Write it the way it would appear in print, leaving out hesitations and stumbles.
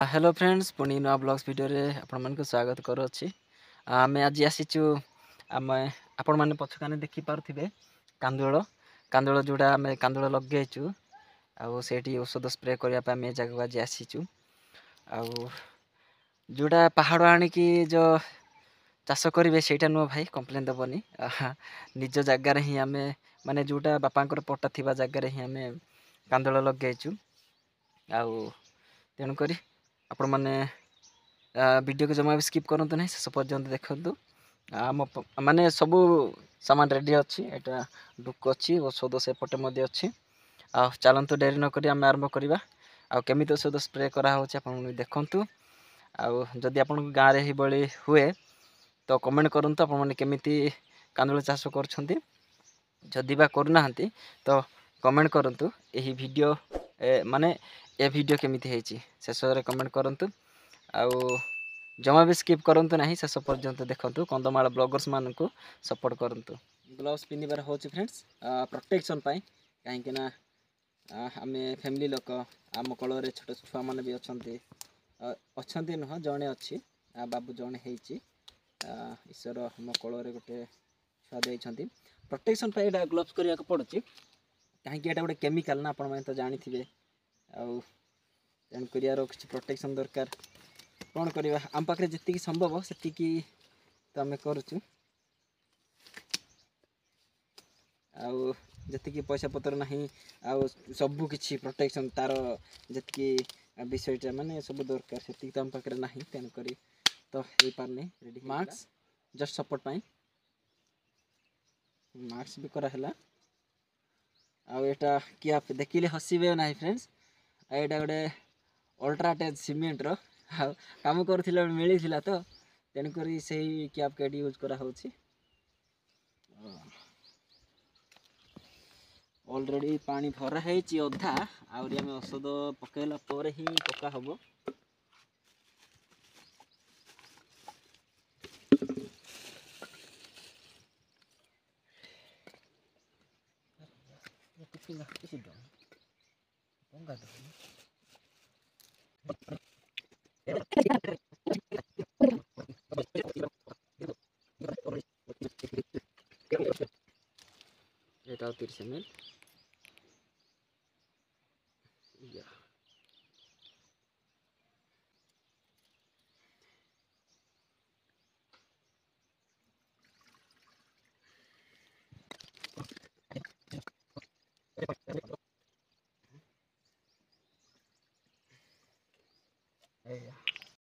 hello friends पुणी नुआ blogs video रे आपण मन को स्वागत करो अछि आमे आज आसीचु आमे आपण माने पछकाने देखि पारथिबे कांदोळ कांदोळ जोडा आमे कांदोळ लगेचु आ सेठी औषध स्प्रे करिया पे आमे जगह आज आसीचु आ जोडा पहाड़ आनी की जो चाष करेंगे सेटा नुह भाई कंप्लेन दबनी निज जगार ही आमे माने जोटा बापांकर पट्टा थिबा जगार ही आमे कांदोळ लगेचु आ तेणुक आपण मैंने वीडियो को जमा भी स्किप करूँ ना शेष पर्यंत देखु आम माने सबू सामान रेडी अच्छी एटा डुक अच्छी औषध सेपटे अच्छी आ चलतु डेरी नक आम आरंभ करवा आमी औषध स्प्रे कराऊँ देखु आदि आप गाँव में ही हुए तो कमेंट करूँ आपने केमी कांदुल चाष कर करूना तो कमेंट करूँ यही वीडियो माने ए वीडियो केमिति हेची शेष कमेंट करूँ आउ जमा भी स्किप करूँ ना शेष पर्यंत देखूँ कंदमाल ब्लॉगर्स मान को सपोर्ट करूँ ग्लोव्स पिंधार हो फ्रेंड्स प्रोटेक्शन कहीं आम फैमिली लोक आम कल छोट छुआ मैंने भी अच्छा नुह जड़े अच्छी बाबू जड़े होती ईश्वर आम कल गोटे छुआ देती प्रोटेक्शन ग्लोव्स करने पड़ू कहीं गोटे केमिकाल ना आप तो जानी थे तेणुक किसी प्रोटेक्शन दरकार कौन करवा आम पाखे जी संभव से तो आम करुचु जी पैसा पतर ना सबू किसी प्रोटेक्शन तार जी विषयटा माने सब दरकार से तो आम पाखे ना तेणुक तो हो पारनी रेडी मास्क जस्ट सपोर्ट पाई मास्क भी कराला आटा किए देखिले हसबे ना फ्रेंड्स यहाँ गोटे अल्ट्राटेक सीमेंट काम कर मिली तो तेणुक से कैप के यूज करा ऑलरेडी पानी भरा है अधा आम औषध पकड़ा पर ही पका हम এটা 30 ml